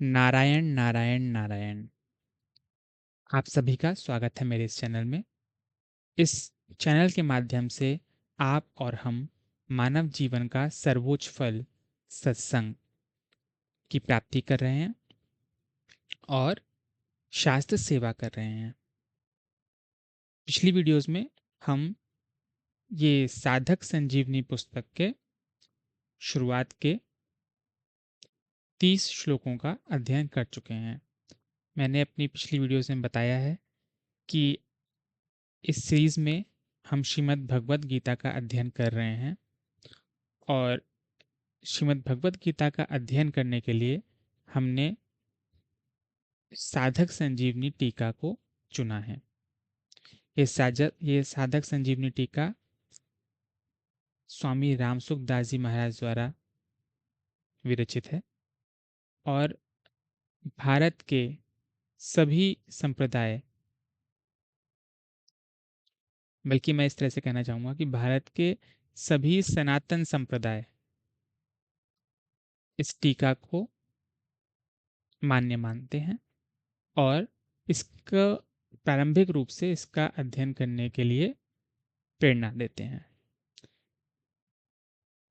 नारायण नारायण नारायण। आप सभी का स्वागत है मेरे इस चैनल में। इस चैनल के माध्यम से आप और हम मानव जीवन का सर्वोच्च फल सत्संग की प्राप्ति कर रहे हैं और शास्त्र सेवा कर रहे हैं। पिछली वीडियोस में हम ये साधक संजीवनी पुस्तक के शुरुआत के 30 श्लोकों का अध्ययन कर चुके हैं। मैंने अपनी पिछली वीडियोस में बताया है कि इस सीरीज में हम श्रीमद् भगवत गीता का अध्ययन कर रहे हैं और श्रीमद् भगवत गीता का अध्ययन करने के लिए हमने साधक संजीवनी टीका को चुना है। ये साधक संजीवनी टीका स्वामी रामसुख दास जी महाराज द्वारा विरचित है और भारत के सभी संप्रदाय, बल्कि मैं इस तरह से कहना चाहूँगा कि भारत के सभी सनातन संप्रदाय इस टीका को मान्य मानते हैं और इसका प्रारंभिक रूप से इसका अध्ययन करने के लिए प्रेरणा देते हैं।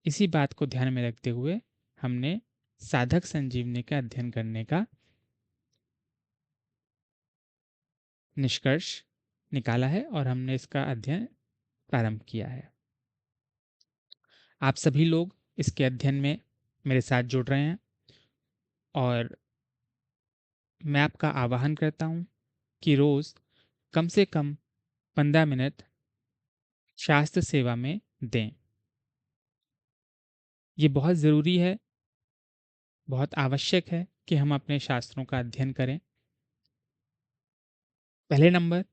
इसी बात को ध्यान में रखते हुए हमने साधक संजीवनी का अध्ययन करने का निष्कर्ष निकाला है और हमने इसका अध्ययन प्रारंभ किया है। आप सभी लोग इसके अध्ययन में मेरे साथ जुड़ रहे हैं और मैं आपका आह्वान करता हूं कि रोज कम से कम 15 मिनट शास्त्र सेवा में दें। ये बहुत ज़रूरी है, बहुत आवश्यक है कि हम अपने शास्त्रों का अध्ययन करें। पहले नंबर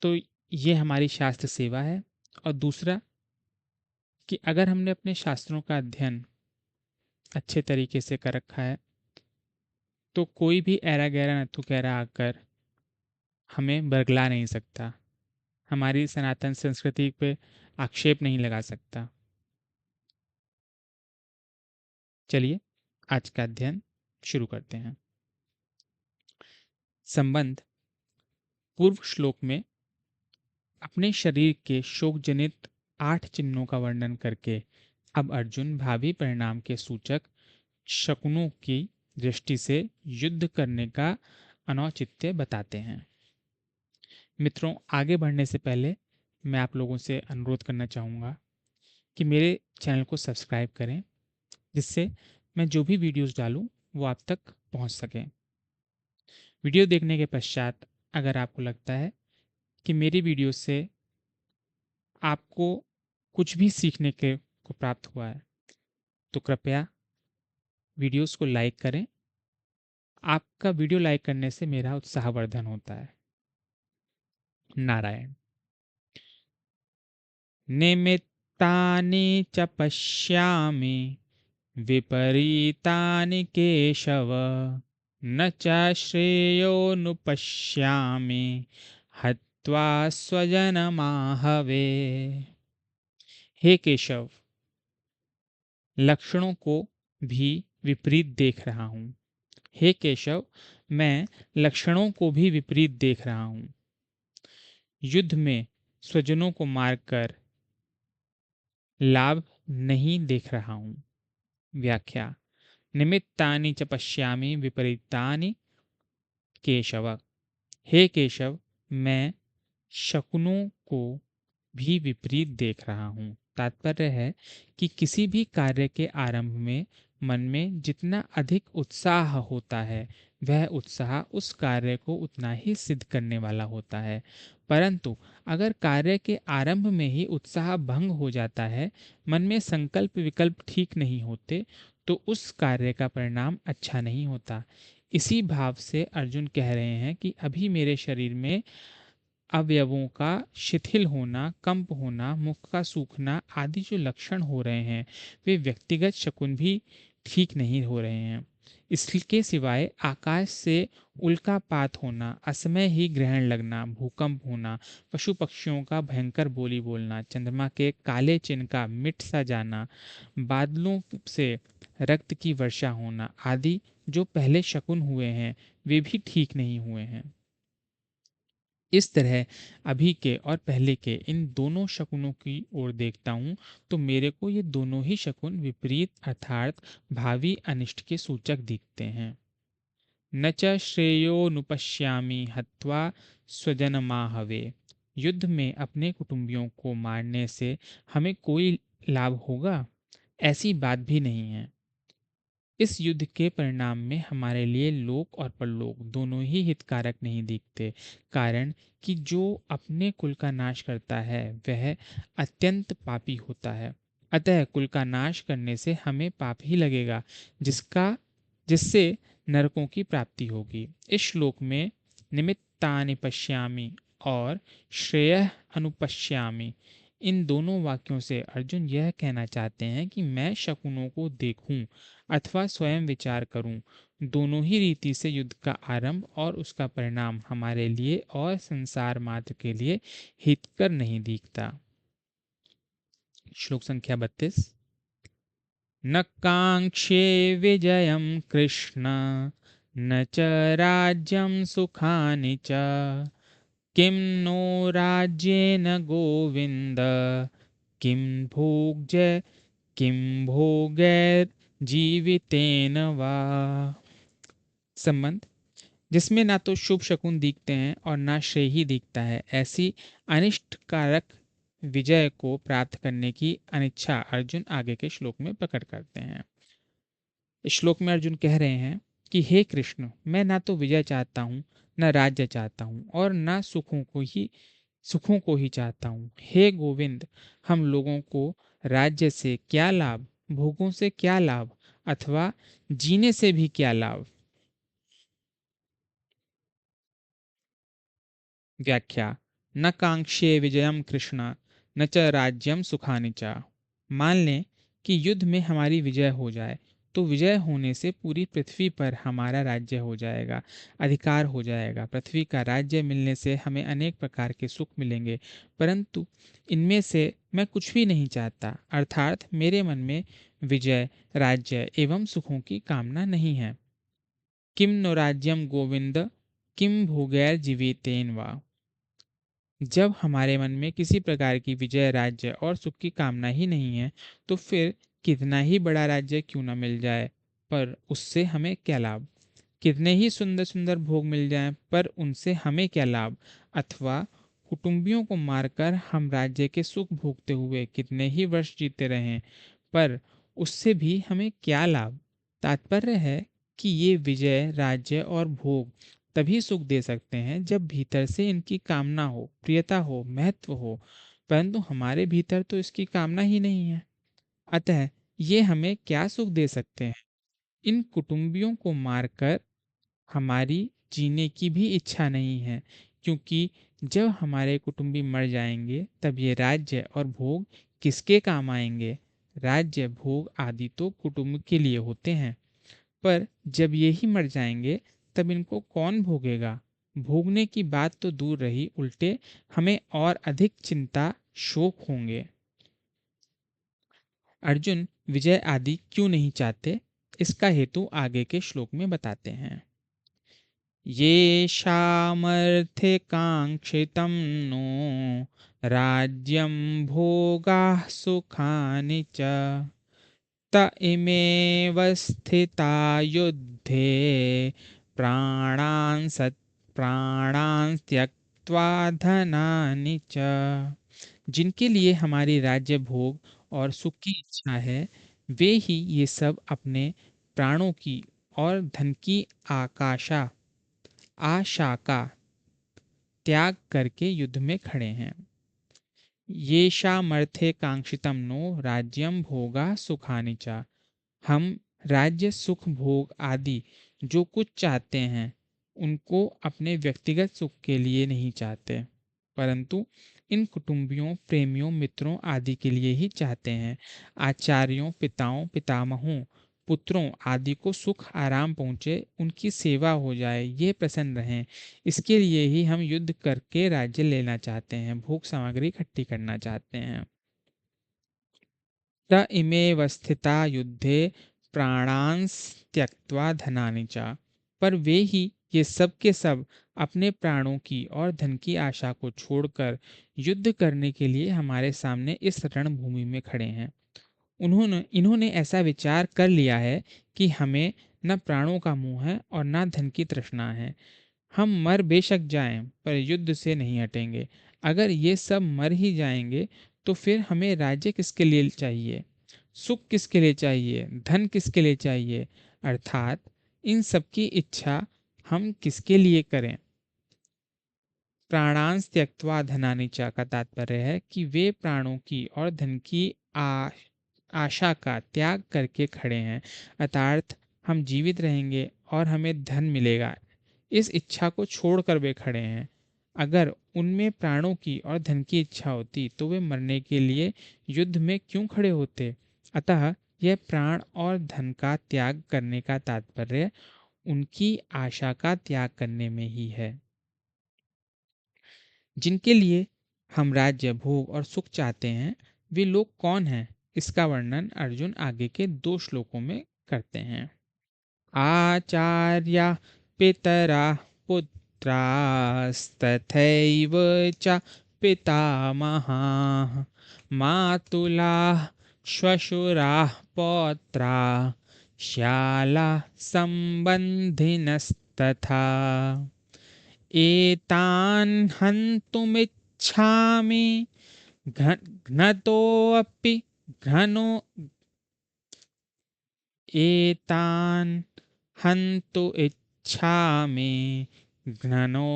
तो ये हमारी शास्त्र सेवा है और दूसरा कि अगर हमने अपने शास्त्रों का अध्ययन अच्छे तरीके से कर रखा है तो कोई भी ऐरा गैरा नत्थु कैरा आकर हमें बरगला नहीं सकता, हमारी सनातन संस्कृति पे आक्षेप नहीं लगा सकता। चलिए आज का अध्ययन शुरू करते हैं। संबंध पूर्व श्लोक में अपने शरीर के शोक जनित 8 चिन्हों का वर्णन करके अब अर्जुन भावी परिणाम के सूचक शकुनों की दृष्टि से युद्ध करने का अनौचित्य बताते हैं। मित्रों, आगे बढ़ने से पहले मैं आप लोगों से अनुरोध करना चाहूँगा कि मेरे चैनल को सब्सक्राइब करें, जिससे मैं जो भी वीडियोस डालूं वो आप तक पहुंच सकें। वीडियो देखने के पश्चात अगर आपको लगता है कि मेरी वीडियो से आपको कुछ भी सीखने के को प्राप्त हुआ है तो कृपया वीडियोस को लाइक करें। आपका वीडियो लाइक करने से मेरा उत्साहवर्धन होता है। नारायण। निमित्तानि च पश्यामि विपरीतानि केशव, न च श्रेयोनुपश्यामि हत्वा स्वजनमाहवे। हे केशव, लक्षणों को भी विपरीत देख रहा हूँ। हे केशव, मैं लक्षणों को भी विपरीत देख रहा हूँ। युद्ध में स्वजनों को मारकर लाभ नहीं देख रहा हूँ। व्याख्या। निमित्तानि च पश्यामि विपरीतानि केशव। हे केशव, मैं शकुनों को भी विपरीत देख रहा हूँ। तात्पर्य है कि किसी भी कार्य के आरंभ में मन में जितना अधिक उत्साह होता है वह उत्साह उस कार्य को उतना ही सिद्ध करने वाला होता है, परंतु अगर कार्य के आरंभ में ही उत्साह भंग हो जाता है, मन में संकल्प विकल्प ठीक नहीं होते, तो उस कार्य का परिणाम अच्छा नहीं होता। इसी भाव से अर्जुन कह रहे हैं कि अभी मेरे शरीर में अवयवों का शिथिल होना, कंप होना, मुख का सूखना आदि जो लक्षण हो रहे हैं वे व्यक्तिगत शकुन भी ठीक नहीं हो रहे हैं। इसके सिवाय आकाश से उल्कापात होना, असमय ही ग्रहण लगना, भूकंप होना, पशु पक्षियों का भयंकर बोली बोलना, चंद्रमा के काले चिन्ह का मिट सा जाना, बादलों से रक्त की वर्षा होना आदि जो पहले शकुन हुए हैं वे भी ठीक नहीं हुए हैं। इस तरह अभी के और पहले के इन दोनों शकुनों की ओर देखता हूँ तो मेरे को ये दोनों ही शकुन विपरीत अर्थात भावी अनिष्ट के सूचक दिखते हैं। न च श्रेयोनुपश्यामि हत्वा स्वजनमाहवे। युद्ध में अपने कुटुंबियों को मारने से हमें कोई लाभ होगा, ऐसी बात भी नहीं है। इस युद्ध के परिणाम में हमारे लिए लोक और परलोक दोनों ही हितकारक नहीं दिखते, कारण कि जो अपने कुल का नाश करता है वह अत्यंत पापी होता है। अतः कुल का नाश करने से हमें पाप ही लगेगा, जिससे नरकों की प्राप्ति होगी। इस श्लोक में निमित्तानि पश्यामि और श्रेयः अनुपश्यामि, इन दोनों वाक्यों से अर्जुन यह कहना चाहते हैं कि मैं शकुनों को देखूं अथवा स्वयं विचार करूं, दोनों ही रीति से युद्ध का आरंभ और उसका परिणाम हमारे लिए और संसार मात्र के लिए हितकर नहीं दिखता। श्लोक संख्या 32। न कांक्षे विजयम कृष्ण न च राज्यं सुखानि च किं नो राज्येन गोविंद किं भोग्य किं भोगैर्जीवितेन वा। संबंध जिसमें ना तो शुभ शकुन दिखते हैं और ना श्रेय ही दिखता है, ऐसी अनिष्ट कारक विजय को प्राप्त करने की अनिच्छा अर्जुन आगे के श्लोक में प्रकट करते हैं। इस श्लोक में अर्जुन कह रहे हैं कि हे कृष्ण, मैं ना तो विजय चाहता हूँ, न राज्य चाहता हूँ और न सुखों को ही चाहता हूँ। हे गोविंद, हम लोगों को राज्य से क्या लाभ, भोगों से क्या लाभ अथवा जीने से भी क्या लाभ। व्याख्या। न कांक्षे विजयम कृष्ण न च राज्यम सुखानि च। मान लें कि युद्ध में हमारी विजय हो जाए तो विजय होने से पूरी पृथ्वी पर हमारा राज्य हो जाएगा, अधिकार हो जाएगा। पृथ्वी का राज्य मिलने से हमें अनेक प्रकार के सुख मिलेंगे, परंतु इनमें से मैं कुछ भी नहीं चाहता, अर्थात मेरे मन में विजय, राज्य एवं सुखों की कामना नहीं है। किम नो राज्यम गोविंद किम भोगैर जीवितेन वा। जब हमारे मन में किसी प्रकार की विजय, राज्य और सुख की कामना ही नहीं है तो फिर कितना ही बड़ा राज्य क्यों न मिल जाए, पर उससे हमें क्या लाभ। कितने ही सुंदर सुंदर भोग मिल जाएं पर उनसे हमें क्या लाभ, अथवा कुटुंबियों को मारकर हम राज्य के सुख भोगते हुए कितने ही वर्ष जीते रहें पर उससे भी हमें क्या लाभ। तात्पर्य है कि ये विजय, राज्य और भोग तभी सुख दे सकते हैं जब भीतर से इनकी कामना हो, प्रियता हो, महत्व हो, परंतु हमारे भीतर तो इसकी कामना ही नहीं है। अतः ये हमें क्या सुख दे सकते हैं। इन कुटुंबियों को मारकर हमारी जीने की भी इच्छा नहीं है, क्योंकि जब हमारे कुटुंबी मर जाएंगे तब ये राज्य और भोग किसके काम आएंगे। राज्य, भोग आदि तो कुटुंब के लिए होते हैं, पर जब ये ही मर जाएंगे तब इनको कौन भोगेगा। भोगने की बात तो दूर रही, उल्टे हमें और अधिक चिंता, शोक होंगे। अर्जुन विजय आदि क्यों नहीं चाहते, इसका हेतु आगे के श्लोक में बताते हैं। येषामर्थे काङ्क्षितं नो राज्यं भोगाः सुखानि च त इमेव स्थिता युद्धे प्राणान् त्यक्त्वा धनानि च। जिनके लिए हमारी राज्य, भोग और सुख की इच्छा है वे ही ये सब अपने प्राणों की और धन की आशा का त्याग करके युद्ध में खड़े हैं। येषामर्थे कांक्षितम नो राज्यम भोगा सुखानि च। हम राज्य, सुख, भोग आदि जो कुछ चाहते हैं उनको अपने व्यक्तिगत सुख के लिए नहीं चाहते, परंतु इन कुटुंबियों, प्रेमियों, मित्रों आदि के लिए ही चाहते हैं। आचार्यों, पिताओं, पितामहों पुत्रों आदि को सुख आराम पहुँचे, उनकी सेवा हो जाए, ये प्रसन्न रहें, इसके लिए ही हम युद्ध करके राज्य लेना चाहते हैं, भोग सामग्री इकट्ठी करना चाहते हैं। त इमेव स्थिता युद्धे प्राणांस त्यक्त्वा धनानि च। पर वे ही, ये सब के सब, अपने प्राणों की और धन की आशा को छोड़कर युद्ध करने के लिए हमारे सामने इस रणभूमि में खड़े हैं। उन्होंने इन्होंने ऐसा विचार कर लिया है कि हमें न प्राणों का मोह है और न धन की तृष्णा है। हम मर बेशक जाएं पर युद्ध से नहीं हटेंगे। अगर ये सब मर ही जाएंगे तो फिर हमें राज्य किसके लिए चाहिए, सुख किसके लिए चाहिए, धन किसके लिए चाहिए, अर्थात इन सब की इच्छा हम किसके लिए करें। प्राणांस त्यक्त्वा धनानि च का तात्पर्य है कि वे प्राणों की और धन की आशा का त्याग करके खड़े हैं, अर्थात हम जीवित रहेंगे और हमें धन मिलेगा, इस इच्छा को छोड़कर वे खड़े हैं। अगर उनमें प्राणों की और धन की इच्छा होती तो वे मरने के लिए युद्ध में क्यों खड़े होते। अतः यह प्राण और धन का त्याग करने का तात्पर्य उनकी आशा का त्याग करने में ही है। जिनके लिए हम राज्य, भोग और सुख चाहते हैं, वे लोग कौन हैं, इसका वर्णन अर्जुन आगे के 2 श्लोकों में करते हैं। आचार्या पितरा पुत्रास्तथैव च पितामहाः मातुलाः श्वशुराः पौत्राः श्यालाः सम्बन्धिनस्तथा एतान् हन्तुमिच्छामि घ्नतोऽपि घनो एतान् हन्तु इच्छामि घ्ननो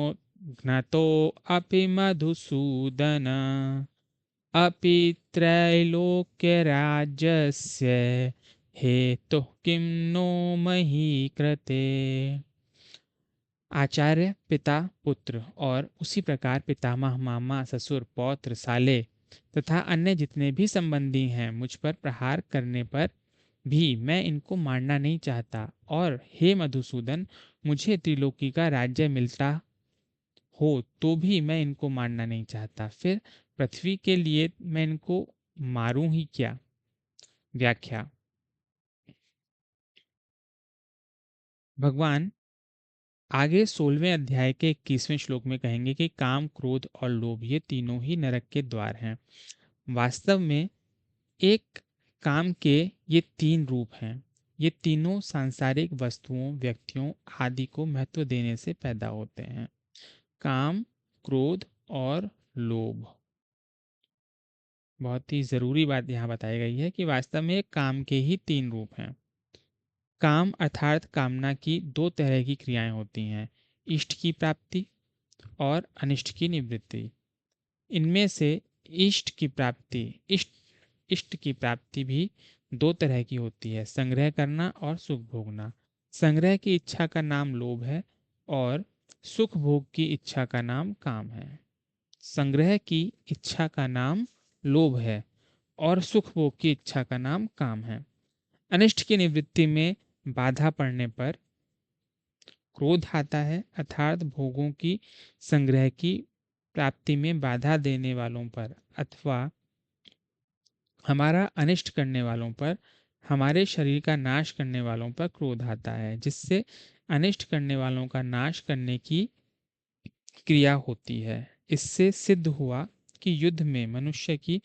घ्नतोऽपि मधुसूदन अपि त्रैलोक्यराज्यस्य हेतुः किं नो मही कृते। आचार्य, पिता, पुत्र और उसी प्रकार पितामह, मामा, ससुर, पौत्र, साले तथा अन्य जितने भी संबंधी हैं, मुझ पर प्रहार करने पर भी मैं इनको मारना नहीं चाहता। और हे मधुसूदन, मुझे त्रिलोकी का राज्य मिलता हो तो भी मैं इनको मारना नहीं चाहता। फिर पृथ्वी के लिए मैं इनको मारूं ही क्या। व्याख्या। भगवान आगे 16वें अध्याय के 21वें श्लोक में कहेंगे कि काम, क्रोध और लोभ ये तीनों ही नरक के द्वार हैं। वास्तव में एक काम के ये 3 रूप हैं। ये तीनों सांसारिक वस्तुओं, व्यक्तियों आदि को महत्व देने से पैदा होते हैं। काम, क्रोध और लोभ। बहुत ही जरूरी बात यहाँ बताई गई है कि वास्तव में काम के ही 3 रूप हैं। काम अर्थात कामना की 2 तरह की क्रियाएं होती हैं, इष्ट की प्राप्ति और अनिष्ट की निवृत्ति। इनमें से इष्ट की प्राप्ति इष्ट की प्राप्ति भी 2 तरह की होती है, संग्रह करना और सुख भोगना। संग्रह की इच्छा का नाम लोभ है और सुख भोग की इच्छा का नाम काम है। संग्रह की इच्छा का नाम लोभ है और सुख भोग की इच्छा का नाम काम है। अनिष्ट की निवृत्ति में बाधा पड़ने पर क्रोध आता है, अर्थात भोगों की संग्रह की प्राप्ति में बाधा देने वालों पर अथवा हमारा अनिष्ट करने वालों पर, हमारे शरीर का नाश करने वालों पर क्रोध आता है, जिससे अनिष्ट करने वालों का नाश करने की क्रिया होती है। इससे सिद्ध हुआ कि युद्ध में मनुष्य की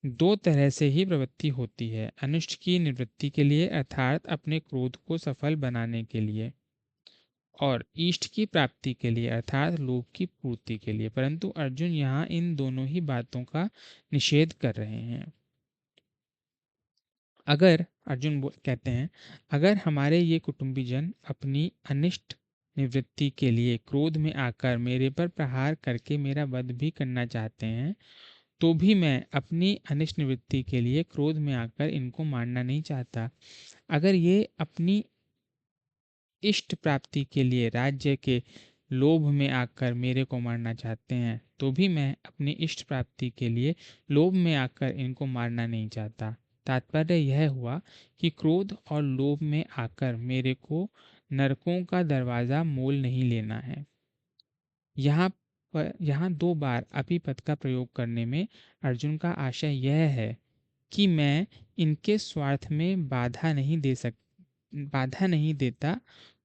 2 तरह से ही प्रवृत्ति होती है, अनिष्ट की निवृत्ति के लिए अर्थात अपने क्रोध को सफल बनाने के लिए, और इष्ट की प्राप्ति के लिए अर्थात लोभ की पूर्ति के लिए। परंतु अर्जुन यहाँ इन दोनों ही बातों का निषेध कर रहे हैं। अगर कहते हैं, अगर हमारे ये कुटुंबीजन अपनी अनिष्ट निवृत्ति के लिए क्रोध में आकर मेरे पर प्रहार करके मेरा वध भी करना चाहते हैं, तो भी मैं अपनी अनिष्ट निवृत्ति के लिए क्रोध में आकर इनको मारना नहीं चाहता। अगर ये अपनी इष्ट प्राप्ति के लिए राज्य के लोभ में आकर मेरे को मारना चाहते हैं, तो भी मैं अपनी इष्ट प्राप्ति के लिए लोभ में आकर इनको मारना नहीं चाहता। तात्पर्य यह हुआ कि क्रोध और लोभ में आकर मेरे को नरकों का दरवाजा मोल नहीं लेना है। यहाँ 2 बार अपिपद का प्रयोग करने में अर्जुन का आशय यह है कि मैं इनके स्वार्थ में बाधा नहीं देता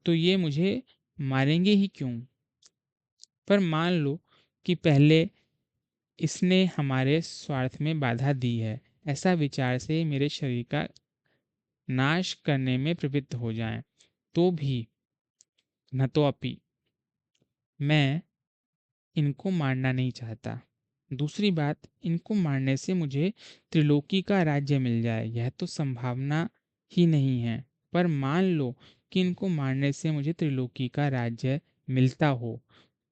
तो ये मुझे मारेंगे ही क्यों। पर मान लो कि पहले इसने हमारे स्वार्थ में बाधा दी है, ऐसा विचार से मेरे शरीर का नाश करने में प्रवृत्त हो जाएं, तो भी न तो अपि मैं इनको मारना नहीं चाहता। दूसरी बात, इनको मारने से मुझे त्रिलोकी का राज्य मिल जाए यह तो संभावना ही नहीं है। पर मान लो कि इनको मारने से मुझे त्रिलोकी का राज्य मिलता हो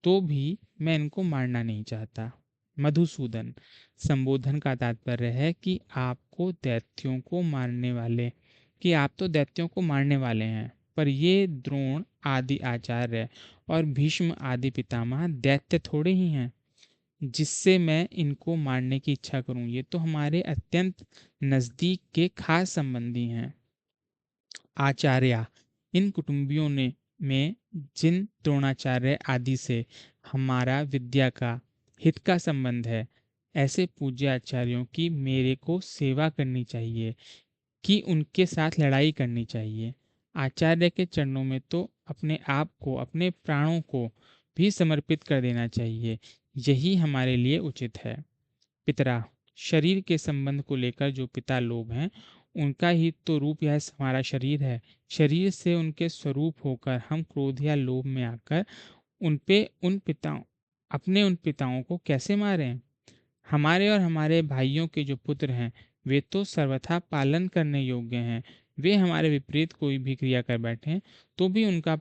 तो भी मैं इनको मारना नहीं चाहता। मधुसूदन, संबोधन का तात्पर्य है कि आप तो दैत्यों को मारने वाले हैं, पर ये द्रोण आदि आचार्य और भीष्म आदि पितामह दैत्य थोड़े ही हैं जिससे मैं इनको मारने की इच्छा करूं। ये तो हमारे अत्यंत नजदीक के खास संबंधी हैं। आचार्य, इन कुटुंबियों ने में जिन द्रोणाचार्य आदि से हमारा विद्या का हित का संबंध है, ऐसे पूज्य आचार्यों की मेरे को सेवा करनी चाहिए कि उनके साथ लड़ाई करनी चाहिए। आचार्य के चरणों में तो अपने आप को, अपने प्राणों को भी समर्पित कर देना चाहिए। यही हमारे लिए उचित है। पितरा, शरीर के संबंध को लेकर जो पिता लोग हैं उनका ही तो रूप यह हमारा शरीर है। शरीर से उनके स्वरूप होकर हम क्रोध या लोभ में आकर उन पिताओं को कैसे मारें। हमारे और हमारे भाइयों के जो पुत्र हैं वे तो सर्वथा पालन करने योग्य हैं। वे हमारे विपरीत कोई भी क्रिया कर बैठें तो भी उनका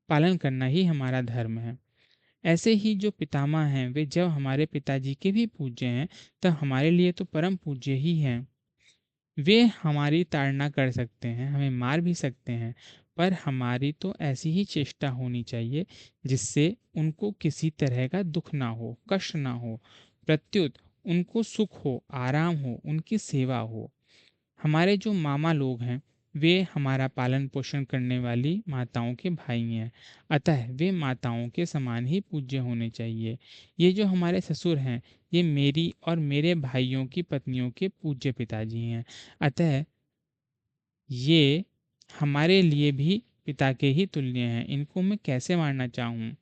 पालन करना ही हमारा धर्म है। ऐसे ही जो पितामह हैं वे जब हमारे पिताजी के भी पूज्य हैं तब हमारे लिए तो परम पूज्य ही हैं। वे हमारी ताड़ना कर सकते हैं, हमें मार भी सकते हैं, पर हमारी तो ऐसी ही चेष्टा होनी चाहिए जिससे उनको किसी तरह का दुख ना हो, कष्ट ना हो, प्रत्युत उनको सुख हो, आराम हो, उनकी सेवा हो। हमारे जो मामा लोग हैं वे हमारा पालन पोषण करने वाली माताओं के भाई हैं, अतः वे माताओं के समान ही पूज्य होने चाहिए। ये जो हमारे ससुर हैं ये मेरी और मेरे भाइयों की पत्नियों के पूज्य पिताजी हैं, अतः ये हमारे लिए भी पिता के ही तुल्य हैं। इनको मैं कैसे मारना चाहूँ।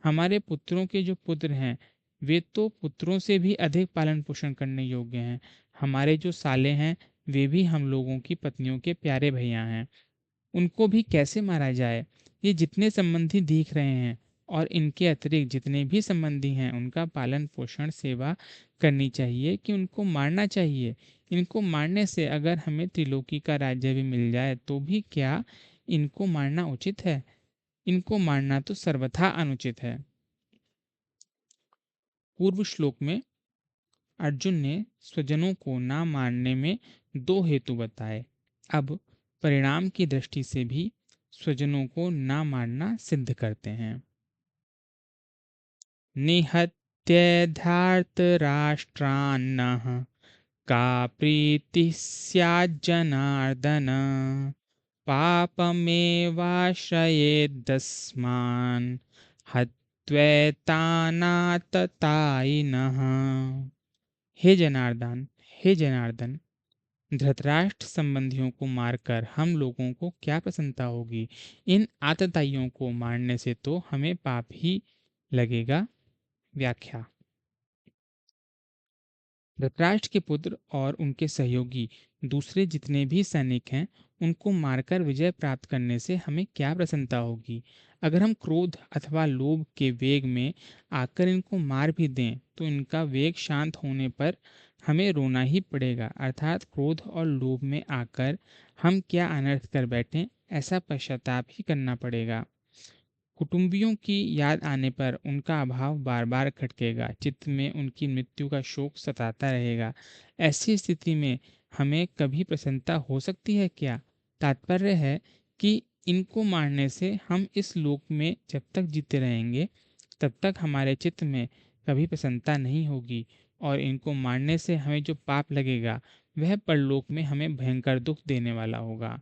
हमारे पुत्रों के जो पुत्र हैं वे तो पुत्रों से भी अधिक पालन पोषण करने योग्य हैं। हमारे जो साले हैं वे भी हम लोगों की पत्नियों के प्यारे भैया हैं। उनको भी कैसे मारा जाए। ये जितने संबंधी दिख रहे हैं और इनके अतिरिक्त जितने भी संबंधी हैं उनका पालन पोषण सेवा करनी चाहिए कि उनको मारना चाहिए। इनको मारने से अगर हमें त्रिलोकी का राज्य भी मिल जाए तो भी क्या इनको मारना उचित है। इनको मारना तो सर्वथा अनुचित है। पूर्व श्लोक में अर्जुन ने स्वजनों को ना मारने में 2 हेतु बताए। अब परिणाम की दृष्टि से भी स्वजनों को ना मारना सिद्ध करते हैं। निहत्यैधार्तराष्ट्रान्नः का प्रीतिः स्याज्जनार्दन पापमेवाश्रयेदस्मान् हत्वैतानाततायिनः। हे जनार्दन, धृतराष्ट्र संबंधियों को मारकर हम लोगों को क्या प्रसन्नता होगी। इन आतताइयों को मारने से तो हमें पाप ही लगेगा। व्याख्या। धृतराष्ट्र के पुत्र और उनके सहयोगी दूसरे जितने भी सैनिक हैं उनको मारकर विजय प्राप्त करने से हमें क्या प्रसन्नता होगी। अगर हम क्रोध अथवा लोभ के वेग में आकर इनको मार भी दें तो इनका वेग शांत होने पर हमें रोना ही पड़ेगा। अर्थात क्रोध और लोभ में आकर हम क्या अनर्थ कर बैठे ऐसा पश्चाताप ही करना पड़ेगा। कुटुंबियों की याद आने पर उनका अभाव बार बार खटकेगा, चित्त में उनकी मृत्यु का शोक सताता रहेगा। ऐसी स्थिति में हमें कभी प्रसन्नता हो सकती है क्या। तात्पर्य है कि इनको मारने से हम इस लोक में जब तक जीते रहेंगे तब तक हमारे चित्त में कभी प्रसन्नता नहीं होगी और इनको मारने से हमें जो पाप लगेगा वह परलोक में हमें भयंकर दुख देने वाला होगा।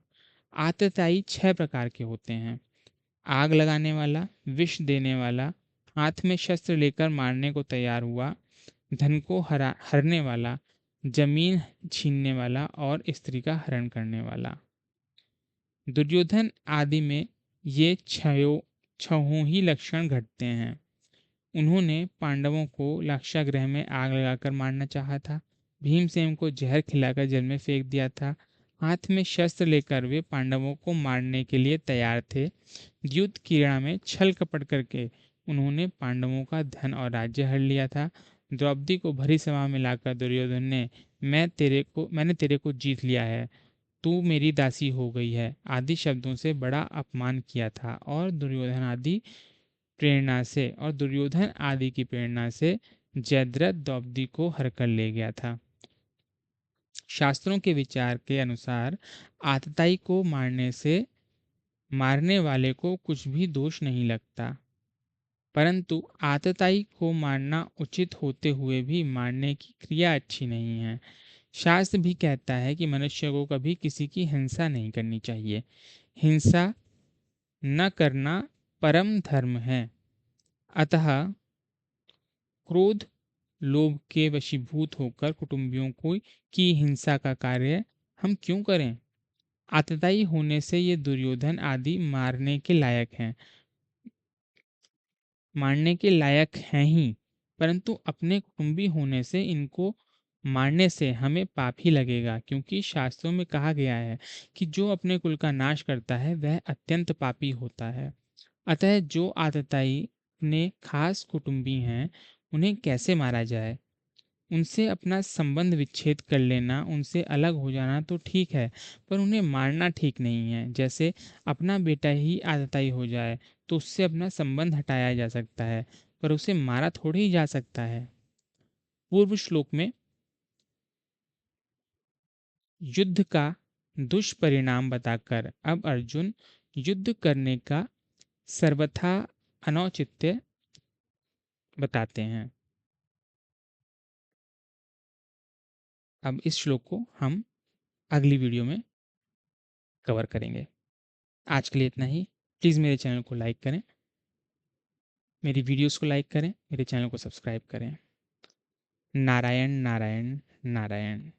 आतताई 6 प्रकार के होते हैं। आग लगाने वाला, विष देने वाला, हाथ में शस्त्र लेकर मारने को तैयार हुआ, धन को हरने वाला, जमीन छीनने वाला और स्त्री का हरण करने वाला। दुर्योधन आदि में ये छहों ही लक्षण घटते हैं। उन्होंने पांडवों को लाक्षागृह में आग लगाकर मारना चाहा था। भीमसेन को जहर खिलाकर जल में फेंक दिया था। हाथ में शस्त्र लेकर वे पांडवों को मारने के लिए तैयार थे। युद्ध क्रीड़ा में छल कपट करके उन्होंने पांडवों का धन और राज्य हर लिया था। द्रौपदी को भरी सभा में लाकर दुर्योधन ने मैंने तेरे को जीत लिया है, तू मेरी दासी हो गई है आदि शब्दों से बड़ा अपमान किया था। और दुर्योधन आदि की प्रेरणा से जयद्रथ द्रौपदी को हर कर ले गया था। शास्त्रों के विचार के अनुसार आतताई को मारने से मारने वाले को कुछ भी दोष नहीं लगता, परंतु आतताई को मारना उचित होते हुए भी मारने की क्रिया अच्छी नहीं है। शास्त्र भी कहता है कि मनुष्य को कभी किसी की हिंसा नहीं करनी चाहिए। हिंसा न करना परम धर्म है। अतः क्रोध लोभ के वशीभूत होकर कुटुंबियों को की हिंसा का कार्य हम क्यों करें। आतताई होने से ये दुर्योधन आदि मारने के लायक हैं ही, परंतु अपने कुटुंबी होने से इनको मारने से हमें पाप ही लगेगा, क्योंकि शास्त्रों में कहा गया है कि जो अपने कुल का नाश करता है वह अत्यंत पापी होता है। अतः जो आतताई अपने खास कुटुंबी हैं उन्हें कैसे मारा जाए। उनसे अपना संबंध विच्छेद कर लेना, उनसे अलग हो जाना तो ठीक है, पर उन्हें मारना ठीक नहीं है। जैसे अपना बेटा ही आतताई हो जाए तो उससे अपना संबंध हटाया जा सकता है, पर उसे मारा थोड़ी ही जा सकता है। पूर्व श्लोक में युद्ध का दुष्परिणाम बताकर अब अर्जुन युद्ध करने का सर्वथा अनौचित्य बताते हैं। अब इस श्लोक को हम अगली वीडियो में कवर करेंगे। आज के लिए इतना ही। प्लीज़ मेरे चैनल को लाइक करें, मेरी वीडियोस को लाइक करें, मेरे चैनल को सब्सक्राइब करें। नारायण नारायण नारायण।